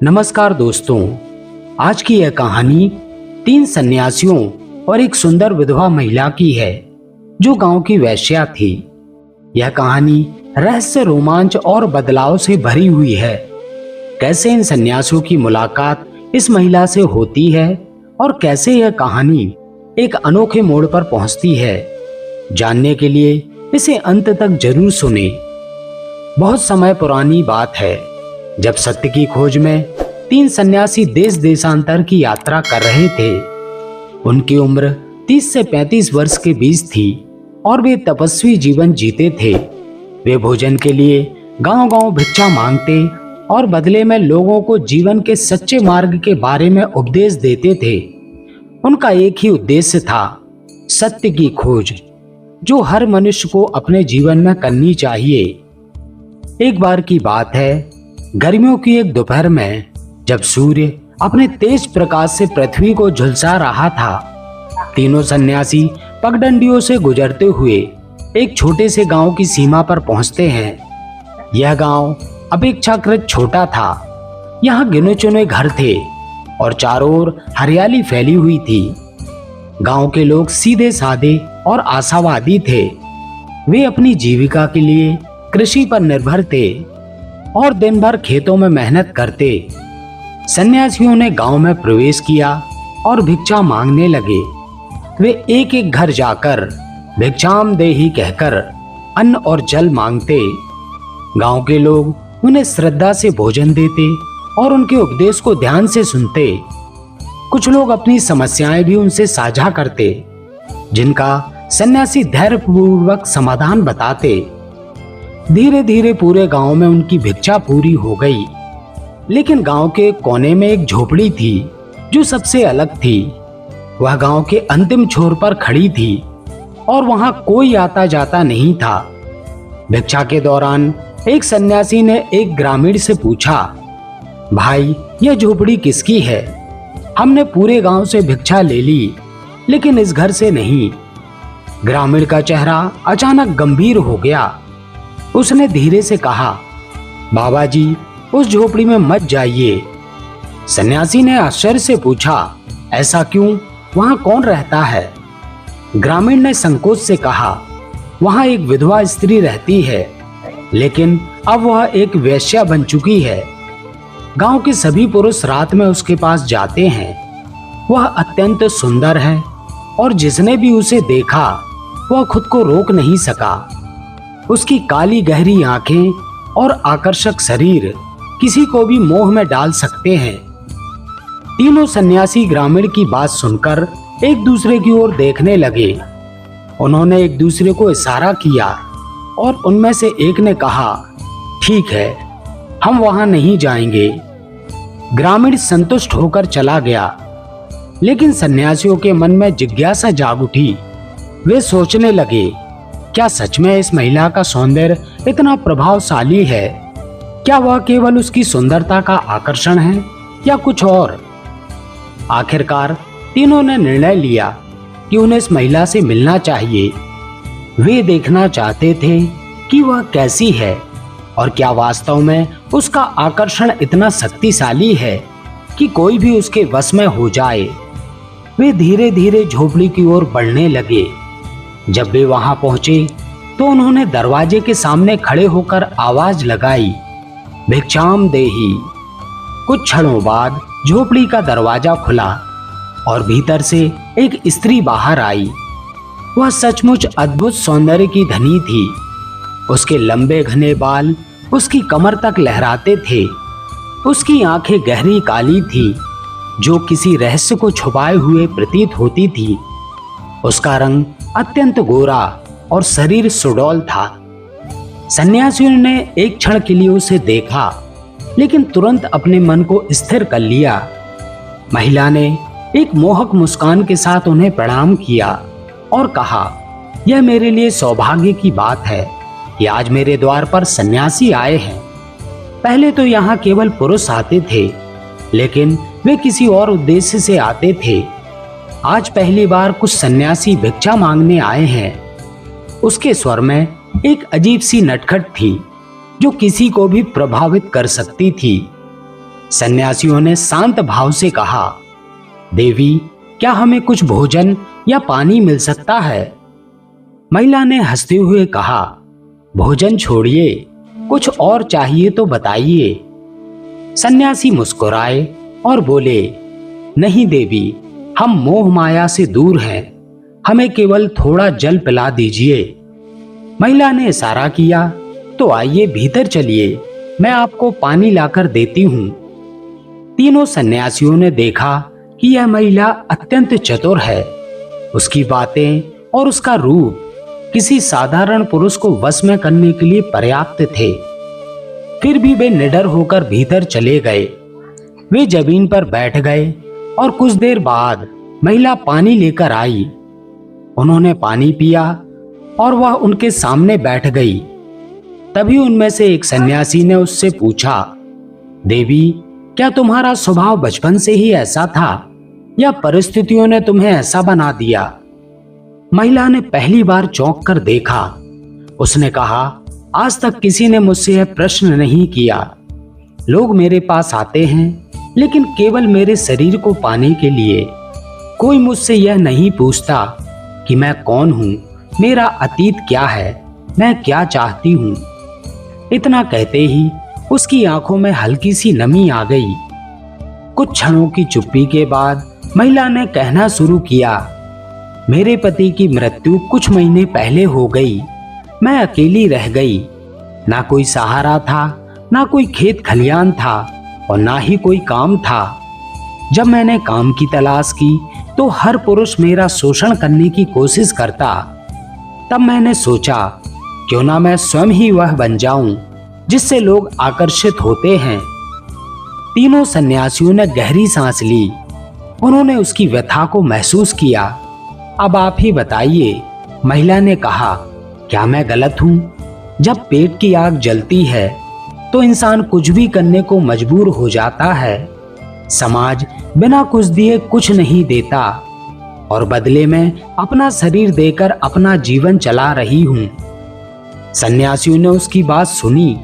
नमस्कार दोस्तों, आज की यह कहानी 3 सन्यासियों और एक सुंदर विधवा महिला की है जो गांव की वेश्या थी। यह कहानी रहस्य, रोमांच और बदलाव से भरी हुई है। कैसे इन सन्यासियों की मुलाकात इस महिला से होती है और कैसे यह कहानी एक अनोखे मोड़ पर पहुंचती है, जानने के लिए इसे अंत तक जरूर सुने। बहुत समय पुरानी बात है जब सत्य की खोज में 3 सन्यासी देश देशांतर की यात्रा कर रहे थे। उनकी उम्र 30 से 35 वर्ष के बीच थी और वे तपस्वी जीवन जीते थे। वे भोजन के लिए गांव-गांव भिक्षा मांगते और बदले में लोगों को जीवन के सच्चे मार्ग के बारे में उपदेश देते थे। उनका एक ही उद्देश्य था, सत्य की खोज, जो हर मनुष्य को अपने जीवन में करनी चाहिए। एक बार की बात है, गर्मियों की एक दोपहर में जब सूर्य अपने तेज प्रकाश से पृथ्वी को झुलसा रहा था, तीनों सन्यासी पगडंडियों से गुजरते हुए एक छोटे से गांव की सीमा पर पहुंचते हैं। यह गांव अपेक्षाकृत छोटा था। यहाँ गिने चुने घर थे और चारों ओर हरियाली फैली हुई थी। गांव के लोग सीधे साधे और आशावादी थे। वे अपनी जीविका के लिए कृषि पर निर्भर थे और दिन भर खेतों में मेहनत करते। सन्यासियों ने गांव में प्रवेश किया और भिक्षा मांगने लगे। वे एक एक घर जाकर भिक्षाम देहि कहकर अन्न और जल मांगते। गांव के लोग उन्हें श्रद्धा से भोजन देते और उनके उपदेश को ध्यान से सुनते। कुछ लोग अपनी समस्याएं भी उनसे साझा करते, जिनका सन्यासी धैर्यपूर्वक समाधान बताते। धीरे धीरे पूरे गांव में उनकी भिक्षा पूरी हो गई। लेकिन गांव के कोने में एक झोपड़ी थी जो सबसे अलग थी। वह गांव के अंतिम छोर पर खड़ी थी और वहां कोई आता जाता नहीं था। भिक्षा के दौरान एक सन्यासी ने एक ग्रामीण से पूछा, भाई, यह झोपड़ी किसकी है? हमने पूरे गांव से भिक्षा ले ली, लेकिन इस घर से नहीं। ग्रामीण का चेहरा अचानक गंभीर हो गया। उसने धीरे से कहा, बाबा जी, उस झोपड़ी में मत जाइए। सन्यासी ने आश्चर्य से पूछा, ऐसा क्यों? वहां कौन रहता है? ग्रामीण ने संकोच से कहा, वहां एक विधवा स्त्री रहती है, लेकिन अब वह एक वेश्या बन चुकी है। गांव के सभी पुरुष रात में उसके पास जाते हैं। वह अत्यंत सुंदर है और जिसने भी उसे देखा वह खुद को रोक नहीं सका। उसकी काली गहरी आंखें और आकर्षक शरीर किसी को भी मोह में डाल सकते हैं। तीनों सन्यासी ग्रामीण की बात सुनकर एक दूसरे की ओर देखने लगे। उन्होंने एक दूसरे को इशारा किया और उनमें से एक ने कहा, ठीक है, हम वहां नहीं जाएंगे। ग्रामीण संतुष्ट होकर चला गया। लेकिन सन्यासियों के मन में जिज्ञासा जाग उठी। वे सोचने लगे, क्या सच में इस महिला का सौंदर्य इतना प्रभावशाली है? क्या वह केवल उसकी सुंदरता का आकर्षण है या कुछ और? आखिरकार तीनों ने निर्णय लिया कि उन्हें इस महिला से मिलना चाहिए। वे देखना चाहते थे कि वह कैसी है और क्या वास्तव में उसका आकर्षण इतना शक्तिशाली है कि कोई भी उसके वश में हो जाए। वे धीरे धीरे झोपड़ी की ओर बढ़ने लगे। जब वे वहां पहुंचे तो उन्होंने दरवाजे के सामने खड़े होकर आवाज लगाई, भिक्षाम देहि। कुछ क्षणों बाद झोपड़ी का दरवाजा खुला और भीतर से एक स्त्री बाहर आई। वह सचमुच अद्भुत सौंदर्य की धनी थी। उसके लंबे घने बाल उसकी कमर तक लहराते थे। उसकी आंखें गहरी काली थी जो किसी रहस्य को छुपाए हुए प्रतीत होती थी। उसका रंग अत्यंत गोरा और शरीर सुडौल था। सन्यासियों ने एक क्षण के लिए उसे देखा, लेकिन तुरंत अपने मन को स्थिर कर लिया। महिला ने एक मोहक मुस्कान के साथ उन्हें प्रणाम किया और कहा, यह मेरे लिए सौभाग्य की बात है कि आज मेरे द्वार पर सन्यासी आए हैं। पहले तो यहाँ केवल पुरुष आते थे, लेकिन वे किसी और उद्देश्य से आते थे। आज पहली बार कुछ सन्यासी भिक्षा मांगने आए हैं। उसके स्वर में एक अजीब सी नटखट थी जो किसी को भी प्रभावित कर सकती थी। सन्यासियों ने शांत भाव से कहा, देवी, क्या हमें कुछ भोजन या पानी मिल सकता है? महिला ने हंसते हुए कहा, भोजन छोड़िए, कुछ और चाहिए तो बताइए। सन्यासी मुस्कुराए और बोले, नहीं देवी, हम मोह माया से दूर हैं, हमें केवल थोड़ा जल पिला दीजिए। महिला ने इशारा किया, तो आइए भीतर चलिए, मैं आपको पानी लाकर देती हूँ। तीनों सन्यासियों ने देखा कि यह महिला अत्यंत चतुर है। उसकी बातें और उसका रूप किसी साधारण पुरुष को वश में करने के लिए पर्याप्त थे। फिर भी वे निडर होकर भीतर चले गए। वे जमीन पर बैठ गए और कुछ देर बाद महिला पानी लेकर आई। उन्होंने पानी पिया और वह उनके सामने बैठ गई। तभी उनमें से एक सन्यासी ने उससे पूछा, देवी, क्या तुम्हारा स्वभाव बचपन से ही ऐसा था या परिस्थितियों ने तुम्हें ऐसा बना दिया? महिला ने पहली बार चौंक कर देखा। उसने कहा, आज तक किसी ने मुझसे यह प्रश्न नहीं किया। लोग मेरे पास आते हैं लेकिन केवल मेरे शरीर को पाने के लिए। कोई मुझसे यह नहीं पूछता कि मैं कौन हूँ, मेरा अतीत क्या है, मैं क्या चाहती हूँ। इतना कहते ही उसकी आंखों में हल्की सी नमी आ गई। कुछ क्षणों की चुप्पी के बाद महिला ने कहना शुरू किया, मेरे पति की मृत्यु कुछ महीने पहले हो गई। मैं अकेली रह गई। ना कोई सहारा था, ना कोई खेत खलियान था और ना ही कोई काम था। जब मैंने काम की तलाश की तो हर पुरुष मेरा शोषण करने की कोशिश करता। तब मैंने सोचा, क्यों ना मैं स्वयं ही वह बन जाऊं जिससे लोग आकर्षित होते हैं। तीनों सन्यासियों ने गहरी सांस ली। उन्होंने उसकी व्यथा को महसूस किया। अब आप ही बताइए, महिला ने कहा, क्या मैं गलत हूं? जब पेट की आग जलती है तो इंसान कुछ भी करने को मजबूर हो जाता है। समाज बिना कुछ दिए कुछ नहीं देता और बदले में अपना शरीर देकर अपना जीवन चला रही हूं। सन्यासियों ने उसकी बात सुनी,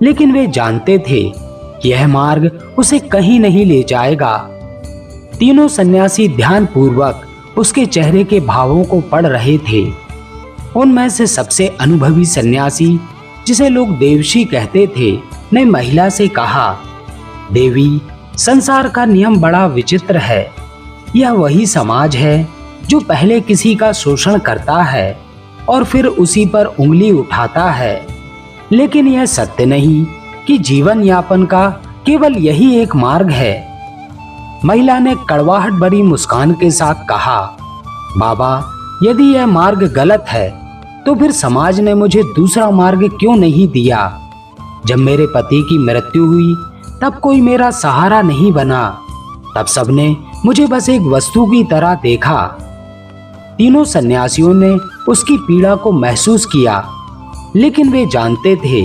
लेकिन वे जानते थे कि यह मार्ग उसे कहीं नहीं ले जाएगा। तीनों सन्यासी ध्यानपूर्वक उसके चेहरे के भावों को पढ़ रहे थे। उनमें से सबसे अनुभवी सन्यासी, जिसे लोग देवशी कहते थे, ने महिला से कहा, देवी, संसार का नियम बड़ा विचित्र है। यह वही समाज है जो पहले किसी का शोषण करता है और फिर उसी पर उंगली उठाता है। लेकिन यह सत्य नहीं कि जीवन यापन का केवल यही एक मार्ग है। महिला ने कड़वाहट भरी मुस्कान के साथ कहा, बाबा, यदि यह मार्ग गलत है तो फिर समाज ने मुझे दूसरा मार्ग क्यों नहीं दिया? जब मेरे पति की मृत्यु हुई तब कोई मेरा सहारा नहीं बना। तब सबने मुझे बस एक वस्तु की तरह देखा। तीनों सन्यासियों ने उसकी पीड़ा को महसूस किया, लेकिन वे जानते थे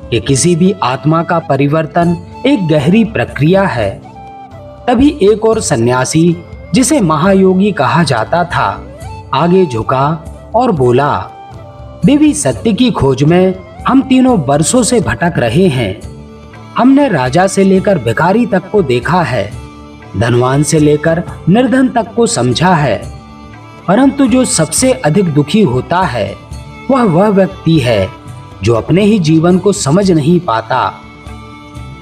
कि किसी भी आत्मा का परिवर्तन एक गहरी प्रक्रिया है। तभी एक और सन्यासी, जिसे महायोगी कहा जाता था, आगे झुका और बोला, देवी, सत्य की खोज में हम तीनों बरसों से भटक रहे हैं। हमने राजा से लेकर भिखारी तक को देखा है, धनवान से लेकर निर्धन तक को समझा है, परंतु जो सबसे अधिक दुखी होता है वह व्यक्ति है जो अपने ही जीवन को समझ नहीं पाता।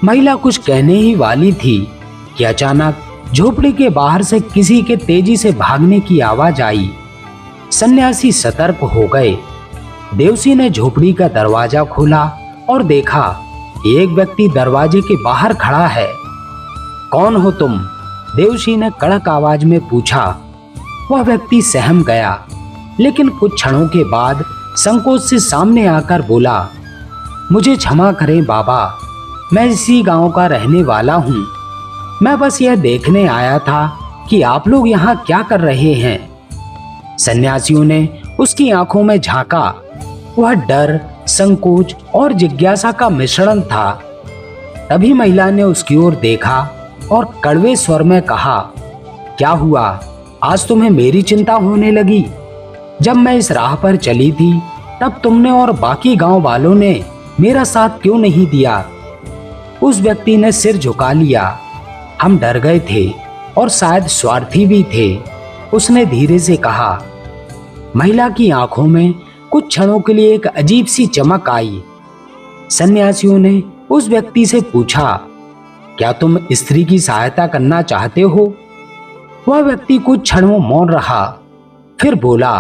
महिला कुछ कहने ही वाली थी कि अचानक झोपड़ी के बाहर से किसी के तेजी से भागने की आवाज आई। सन्यासी सतर्क हो गए। देवसी ने झोपड़ी का दरवाजा खोला और देखा कि एक व्यक्ति दरवाजे के बाहर खड़ा है। कौन हो तुम? देवसी ने कड़क आवाज में पूछा। वह व्यक्ति सहम गया, लेकिन कुछ क्षणों के बाद संकोच से सामने आकर बोला, मुझे क्षमा करें बाबा, मैं इसी गांव का रहने वाला हूँ। मैं बस यह देखने आया था कि आप लोग यहाँ क्या कर रहे हैं। सन्यासियों ने उसकी आंखों में झांका। वह डर, संकोच और जिज्ञासा का मिश्रण था। तभी महिला ने उसकी ओर देखा और कड़वे स्वर में कहा, क्या हुआ? आज तुम्हें मेरी चिंता होने लगी? जब मैं इस राह पर चली थी तब तुमने और बाकी गांव वालों ने मेरा साथ क्यों नहीं दिया? उस व्यक्ति ने सिर झुका लिया। हम डर गए थे और शायद स्वार्थी भी थे। उसने धीरे से कहा। महिला की आंखों में कुछ क्षणों के लिए एक अजीब सी चमक आई। सन्यासियों ने उस व्यक्ति से पूछा, क्या तुम स्त्री की सहायता करना चाहते हो? वह व्यक्ति कुछ क्षणों मौन रहा, फिर बोला,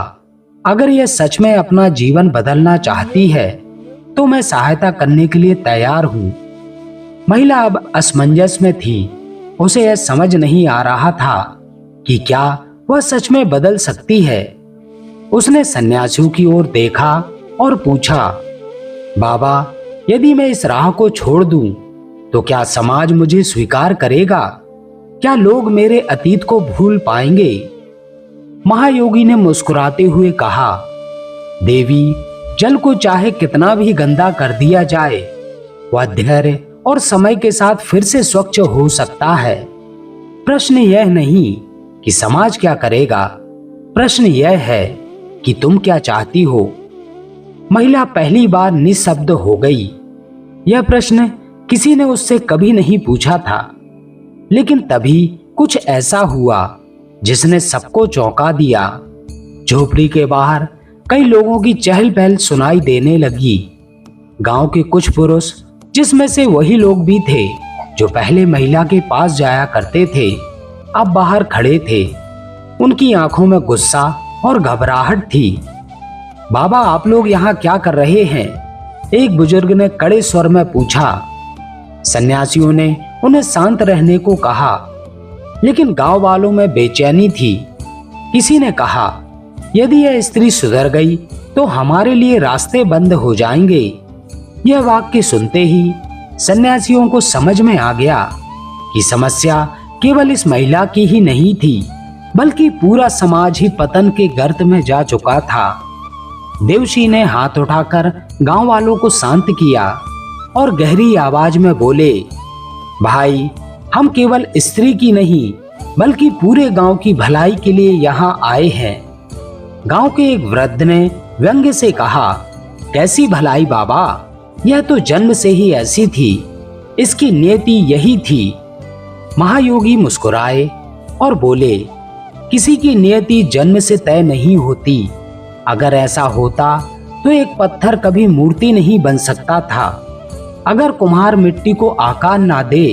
अगर यह सच में अपना जीवन बदलना चाहती है तो मैं सहायता करने के लिए तैयार हूं। महिला अब असमंजस में थी। उसे यह समझ नहीं आ रहा था कि क्या वह सच में बदल सकती है। उसने सन्यासियों की ओर देखा और पूछा, बाबा, यदि मैं इस राह को छोड़ दूं तो क्या समाज मुझे स्वीकार करेगा? क्या लोग मेरे अतीत को भूल पाएंगे? महायोगी ने मुस्कुराते हुए कहा, देवी, जल को चाहे कितना भी गंदा कर दिया जाए, वह धैर्य और समय के साथ फिर से स्वच्छ हो सकता है। प्रश्न यह नहीं कि समाज क्या करेगा, प्रश्न यह है कि तुम क्या चाहती हो। महिला पहली बार निशब्द हो गई। यह प्रश्न किसी ने उससे कभी नहीं पूछा था, लेकिन तभी कुछ ऐसा हुआ जिसने सबको चौंका दिया। झोपड़ी के बाहर कई लोगों की चहल पहल सुनाई देने लगी। गांव के कुछ पुरुष, जिसमें से वही लोग भी थे जो पहले महिला के पास जाया करते थे, अब बाहर खड़े थे। उनकी आंखों में गुस्सा और घबराहट थी। बाबा, आप लोग यहाँ क्या कर रहे हैं? एक बुजुर्ग ने कड़े स्वर में पूछा। सन्यासियों ने उन्हें शांत रहने को कहा, लेकिन गांव वालों में बेचैनी थी। किसी ने कहा, यदि यह स्त्री सुधर गई तो हमारे लिए रास्ते बंद हो जाएंगे। यह वाक्य सुनते ही सन्यासियों को समझ में आ गया कि समस्या केवल इस महिला की ही नहीं थी, बल्कि पूरा समाज ही पतन के गर्त में जा चुका था। देवशी ने हाथ उठाकर गांव वालों को शांत किया और गहरी आवाज में बोले, भाई, हम केवल स्त्री की नहीं बल्कि पूरे गांव की भलाई के लिए यहाँ आए हैं। गांव के एक वृद्ध ने व्यंग्य से कहा, कैसी भलाई बाबा, यह तो जन्म से ही ऐसी थी, इसकी नियति यही थी। महायोगी मुस्कुराए और बोले, किसी की नियति जन्म से तय नहीं होती। अगर ऐसा होता तो एक पत्थर कभी मूर्ति नहीं बन सकता था। अगर कुम्हार मिट्टी को आकार ना दे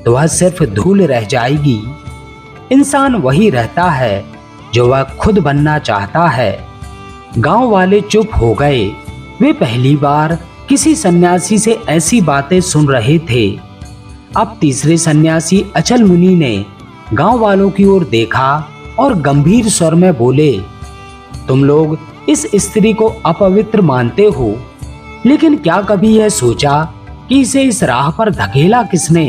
तो वह सिर्फ धूल रह जाएगी। इंसान वही रहता है जो वह खुद बनना चाहता है। गांव वाले चुप हो गए। वे पहली बार किसी सन्यासी से ऐसी बातें सुन रहे थे। अब तीसरे सन्यासी अचल मुनि ने गांव वालों की ओर देखा और गंभीर स्वर में बोले, तुम लोग इस स्त्री को अपवित्र मानते हो, लेकिन क्या कभी यह सोचा कि इसे इस राह पर धकेला किसने?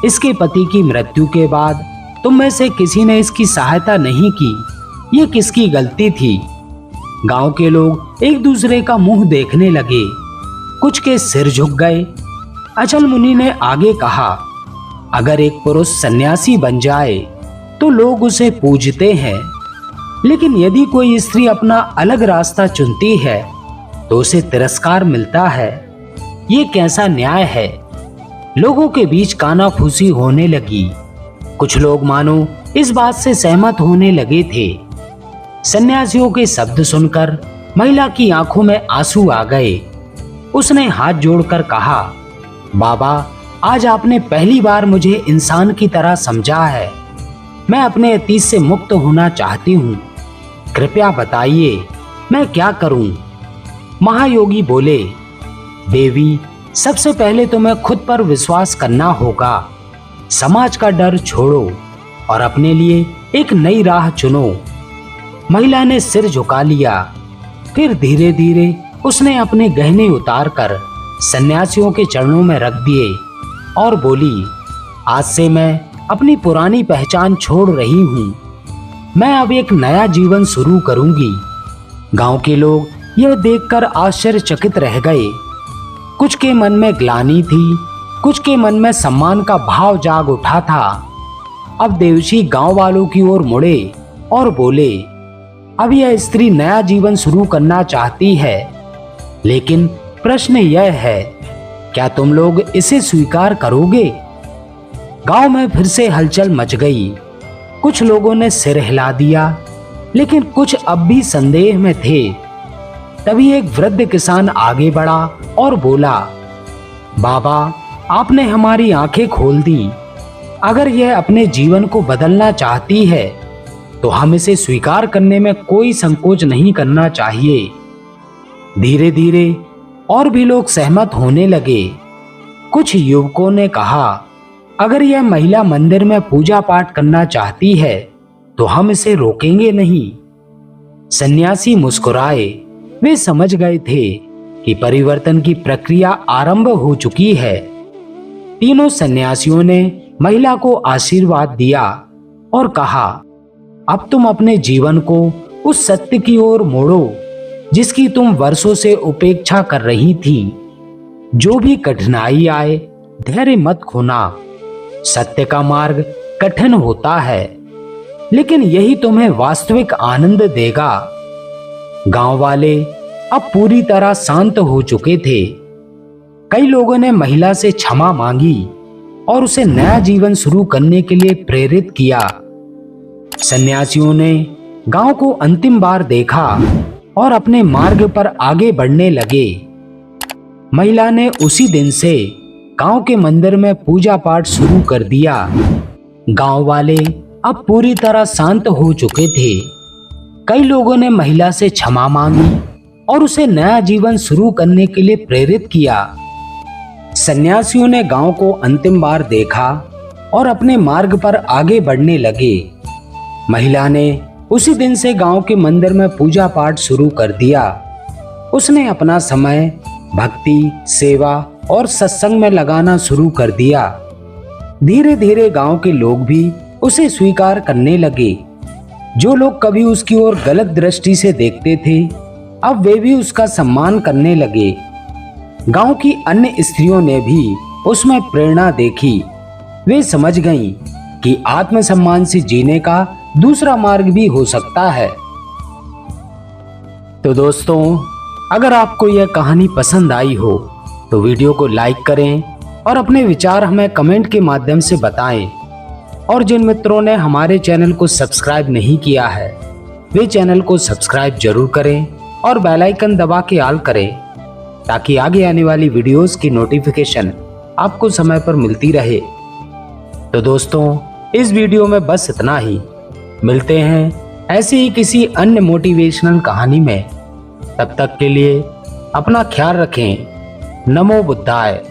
इसके पति की मृत्यु के बाद तुम में से किसी ने इसकी सहायता नहीं की। ये किसकी गलती थी? गांव के लोग एक दूसरे का मुंह देखने लगे। कुछ के सिर झुक गए। अचल मुनि ने आगे कहा, अगर एक पुरुष सन्यासी बन जाए तो लोग उसे पूजते हैं, लेकिन यदि कोई स्त्री अपना अलग रास्ता चुनती है तो उसे तिरस्कार मिलता है। ये कैसा न्याय है? लोगों के बीच कानाफूसी होने लगी। कुछ लोग मानो इस बात से सहमत होने लगे थे। सन्यासियों के शब्द सुनकर महिला की आंखों में आंसू आ गए। उसने हाथ जोड़कर कहा, बाबा, आज आपने पहली बार मुझे इंसान की तरह समझा है। मैं अपने अतीत से मुक्त होना चाहती हूँ। कृपया बताइए मैं क्या करूँ? महायोगी बोले, देवी, सबसे पहले तुम्हें खुद पर विश्वास करना होगा। समाज का डर छोड़ो और अपने लिए एक नई राह चुनो। महिला ने सिर झुका लिया। फिर धीरे धीरे उसने अपने गहने उतारकर सन्यासियों के चरणों में रख दिए और बोली, आज से मैं अपनी पुरानी पहचान छोड़ रही हूँ। मैं अब एक नया जीवन शुरू करूंगी। गांव के लोग यह देखकर आश्चर्यचकित रह गए। कुछ के मन में ग्लानि थी, कुछ के मन में सम्मान का भाव जाग उठा था। अब देवशी गांव वालों की ओर मुड़े और बोले, अब यह स्त्री नया जीवन शुरू करना चाहती है, लेकिन प्रश्न यह है, क्या तुम लोग इसे स्वीकार करोगे? गांव में फिर से हलचल मच गई। कुछ लोगों ने सिर हिला दिया, लेकिन कुछ अब भी संदेह में थे। तभी एक वृद्ध किसान आगे बढ़ा और बोला, बाबा, आपने हमारी आंखें खोल दी। अगर यह अपने जीवन को बदलना चाहती है तो हम इसे स्वीकार करने में कोई संकोच नहीं करना चाहिए। धीरे धीरे और भी लोग सहमत होने लगे। कुछ युवकों ने कहा, अगर यह महिला मंदिर में पूजा पाठ करना चाहती है तो हम इसे रोकेंगे नहीं। सन्यासी मुस्कुराए। वे समझ गए थे कि परिवर्तन की प्रक्रिया आरंभ हो चुकी है। तीनों सन्यासियों ने महिला को आशीर्वाद दिया और कहा, अब तुम अपने जीवन को उस सत्य की ओर मोड़ो जिसकी तुम वर्षों से उपेक्षा कर रही थी। जो भी कठिनाई आए, धैर्य मत खोना। सत्य का मार्ग कठिन होता है, लेकिन यही तुम्हें वास्तविक आनंद देगा। गांव वाले अब पूरी तरह शांत हो चुके थे। कई लोगों ने महिला से क्षमा मांगी और उसे नया जीवन शुरू करने के लिए प्रेरित किया। सन्यासियों ने गांव को अंतिम बार देखा और अपने मार्ग पर आगे बढ़ने लगे। महिला ने उसी दिन से गांव के मंदिर में पूजा पाठ शुरू कर दिया। गांव वाले अब पूरी तरह शांत हो चुके थे। कई लोगों ने महिला से क्षमा मांगी और उसे नया जीवन शुरू करने के लिए प्रेरित किया। सन्यासियों ने गांव को अंतिम बार देखा और अपने मार्ग पर आगे बढ़ने लगे। महिला ने उसी दिन से गांव के मंदिर में पूजा पाठ शुरू कर दिया। उसने अपना समय भक्ति, सेवा और सत्संग में लगाना शुरू कर दिया। धीरे धीरे गांव के लोग भी उसे स्वीकार करने लगे। जो लोग कभी उसकी ओर गलत दृष्टि से देखते थे, अब वे भी उसका सम्मान करने लगे। गांव की अन्य स्त्रियों ने भी उसमें प्रेरणा देखी। वे समझ गईं कि आत्मसम्मान से जीने का दूसरा मार्ग भी हो सकता है। तो दोस्तों, अगर आपको यह कहानी पसंद आई हो तो वीडियो को लाइक करें और अपने विचार हमें कमेंट के माध्यम से बताएं। और जिन मित्रों ने हमारे चैनल को सब्सक्राइब नहीं किया है, वे चैनल को सब्सक्राइब जरूर करें और बेल आइकन दबा के ऑल करें, ताकि आगे आने वाली वीडियोस की नोटिफिकेशन आपको समय पर मिलती रहे। तो दोस्तों, इस वीडियो में बस इतना ही। मिलते हैं ऐसे ही किसी अन्य मोटिवेशनल कहानी में। तब तक के लिए अपना ख्याल रखें। नमो बुद्धाय।